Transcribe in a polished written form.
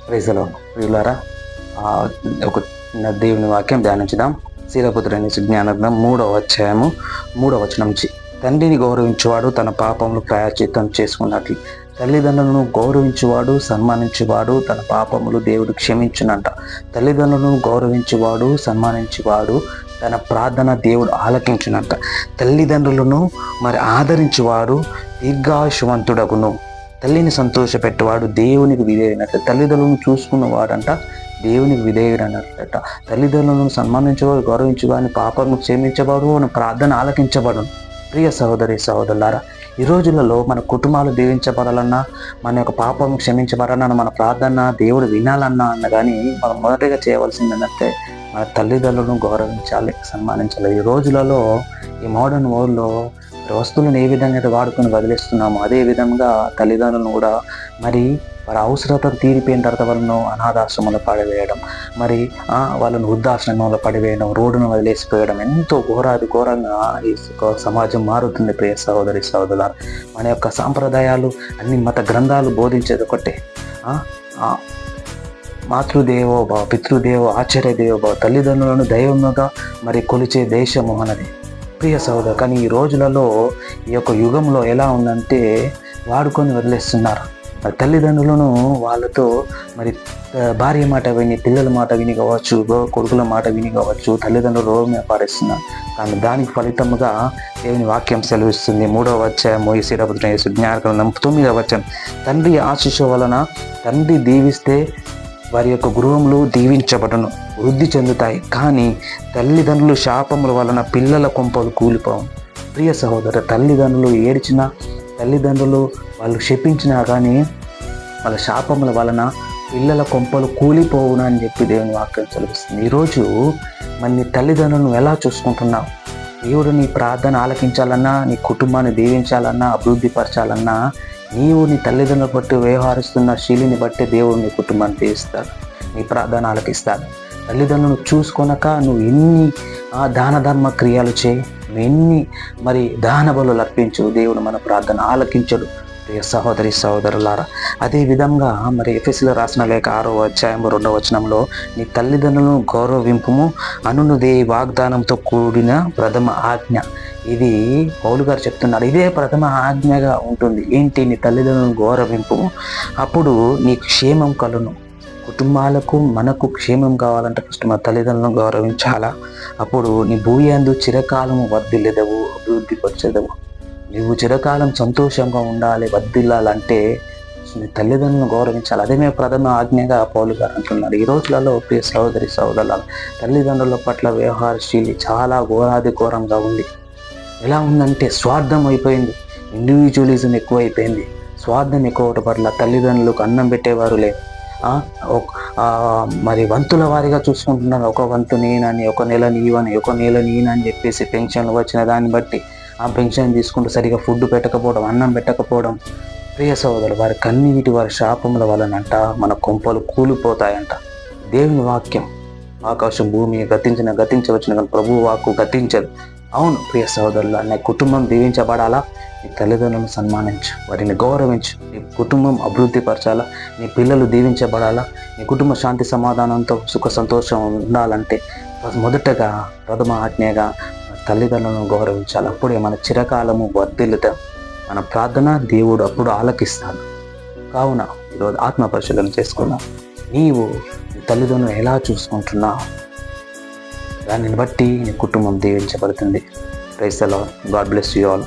Praise the lord. ప్రియులారా, ఒక దేవుని వాక్యం ధ్యానించుదాం. శీలపుత్రుని జ్ఞానగ్రం 3వ అధ్యాయము 3వ వచనం నుంచి. తండ్రిని గౌరవించువాడు తన పాపములు ప్రాయశ్చిత్తం చేసుకున్నట్లు, తల్లిదండ్రులను గౌరవించువాడు సన్మానించువాడు తన పాపములు దేవుడు క్షమించునంట. తల్లిదండ్రులను గౌరవించువాడు సన్మానించువాడు తన ప్రార్థన దేవుడు ఆలకించునంట. తల్లిదండ్రులను ఆదరించువాడు దీర్ఘాయుష్మంతుడగును. తల్లిని సంతోషపెట్టేవాడు దేవునికి విధేయునట్టు. తల్లిదండ్రులను చూసుకున్నవాడంట దేవునికి విధేయుడన్నట్ట. తల్లిదండ్రులను సన్మానించేవాడు గౌరవించేవాడిని పాపను క్షమించేవాడు మన ప్రార్థన ఆలకించబడును. ప్రియ సహోదరి సహోదరులారా, ఈ రోజులలో మన కుటుంబాలు దీవించబడాలన్నా, మన యొక్క పాపం క్షమించబడాలన్నా, మన ప్రార్థన దేవుడు వినాలన్నా కానీ మనం మొదటిగా చేయవలసింది ఏంటంటే మన తల్లిదండ్రులను గౌరవించాలి, సన్మానించాలి. ఈ రోజులలో ఈ మోడర్న్ వరల్డ్లో వస్తువులను ఏ విధంగా అయితే వాడుకొని వదిలేస్తున్నామో అదే విధంగా తల్లిదండ్రులను కూడా వారి అవసరతను తీరిపోయిన తర్వాత వాళ్ళను అనాథాశ్రమంలో పడివేయడం, వాళ్ళను వృద్ధాశ్రమంలో పడివేయడం, రోడ్డును వదిలేసిపోయడం ఎంతో ఘోరంగా ఈ సమాజం మారుతుంది. ప్రియ సహోదరి సహోదరులారా, మన యొక్క సాంప్రదాయాలు అన్ని మత గ్రంథాలు బోధించేది ఒకటే, మాతృదేవోభవ పితృదేవో ఆచార్యదేవోభవ, తల్లిదండ్రులను దైవముగా కొలిచే దేశము మనది. ప్రియ సహోదరు, కానీ ఈ రోజులలో ఈ యొక్క యుగంలో ఎలా ఉందంటే వాడుకొని వదిలేస్తున్నారు. తల్లిదండ్రులను వాళ్ళతో భార్య మాట విని, పిల్లల మాట విని కావచ్చు, కొడుకుల మాట విని కావచ్చు, తల్లిదండ్రులు రోగం మీద పారేస్తున్నారు. కానీ దానికి ఫలితముగా దేవుని వాక్యం సెలవిస్తుంది. 3వ అధ్యాయము శీలపుత్రుని జ్ఞానగ్రంథం 9వ వచనం. తండ్రి ఆశీస్సు వలన తండ్రి దీవిస్తే వారి యొక్క గృహములు దీవించబడను, వృద్ధి చెందుతాయి. కానీ తల్లిదండ్రులు శాపముల వలన పిల్లల కొంపలు కూలిపోవు. ప్రియ సహోదరు, తల్లిదండ్రులు ఏడ్చినా, తల్లిదండ్రులు వాళ్ళు శపించినా కానీ వాళ్ళ శాపముల వలన పిల్లల కొంపలు కూలిపోవును అని చెప్పి దేవుని వాక్యం చదివిస్తుంది. ఈరోజు నీ తల్లిదండ్రులను ఎలా చూసుకుంటున్నావు? దేవుడు నీ ప్రార్థన ఆలకించాలన్నా, నీ కుటుంబాన్ని దీవించాలన్నా, అభివృద్ధి పరచాలన్నా నీవు నీ తల్లిదండ్రులు బట్టి వ్యవహరిస్తున్న శీలిని బట్టి దేవుడు నీ కుటుంబాన్ని దీవిస్తాడు, నీ ప్రార్థన ఆలకిస్తాడు. తల్లిదండ్రులను చూసుకొనక నువ్వు ఎన్ని దాన ధర్మ క్రియలు చేయి, నువ్వు ఎన్ని దాన బలులు అర్పించు, దేవుడు మన ప్రార్థన ఆలకించడు. ప్రియ సహోదరి సహోదరులారా, అదే విధంగా ఎఫెసీయులకు రాసిన లేఖ 6వ అధ్యాయం 2వ వచనంలో నీ తల్లిదండ్రులను గౌరవింపుము అనున్నదే వాగ్దానంతో కూడిన ప్రథమ ఆజ్ఞ. ఇది పౌలు గారు చెప్తున్నాడు. ఇదే ప్రథమ ఆజ్ఞగా ఉంటుంది. ఏంటి? నీ తల్లిదండ్రులను గౌరవింపుము, అప్పుడు నీకు క్షేమం కలును. కుటుంబాలకు మనకు క్షేమం కావాలంటే ఫస్ట్ మన తల్లిదండ్రులను గౌరవించాలా. అప్పుడు నీ భూయందు చిరకాలము వర్ధిల్లెదవు, అభివృద్ధి పరచెదవు. నువ్వు చిరకాలం సంతోషంగా ఉండాలి, వర్ధిల్లాలంటే నీ తల్లిదండ్రులను గౌరవించాలి. అదే మేము ప్రథమ ఆజ్ఞగా పౌలు గారు అంటున్నాడు. ఈ రోజులలో ప్రియ సహోదరి సహోదరుల తల్లిదండ్రుల పట్ల వ్యవహారశీలి చాలా ఘోరంగా ఉంది. ఎలా ఉందంటే స్వార్థం అయిపోయింది, ఇండివిజువలిజం ఎక్కువైపోయింది, స్వార్థం ఎక్కువ పట్ల తల్లిదండ్రులకు అన్నం పెట్టేవారు లేదు. వంతుల వారిగా చూసుకుంటున్నారు. ఒక వంతు నేనని, ఒక నెల నీవని, ఒక నెల నేనని చెప్పేసి పెన్షన్లు వచ్చిన దాన్ని బట్టి ఆ పెన్షన్ తీసుకుంటూ సరిగా ఫుడ్ పెట్టకపోవడం, అన్నం పెట్టకపోవడం. ప్రియ సోదరులు, వారి కన్నీటి వారి శాపముల వలనంట మన కొంపలు కూలిపోతాయంట. దేవుని వాక్యం ఆకాశం భూమి గతించవచ్చును కానీ ప్రభు వాక్కు గతించదు. అవును ప్రియ సోదరులు, నీ కుటుంబం దీవించబడాలా, నీ తల్లిదండ్రులను సన్మానించు, వారిని గౌరవించు. నీ కుటుంబం అభివృద్ధి పరచాలా, నీ పిల్లలు దీవించబడాలా, నీ కుటుంబ శాంతి సమాధానంతో సుఖ సంతోషం ఉండాలంటే మొదటగా ప్రథమ ఆజ్ఞగా తల్లిదండ్రులను గౌరవించాలి. అప్పుడే మన చిరకాలము వర్ధిల్లుతాం. మన ప్రార్థన దేవుడు అప్పుడు ఆలకిస్తాడు. కావున ఈరోజు ఆత్మ పరిశీలన చేసుకున్నాం. నీవు నీ తల్లిదండ్రులను ఎలా చూసుకుంటున్నావు? దానిని బట్టి నీ కుటుంబం దీవించబడుతుంది. Praise the lord. God bless you all.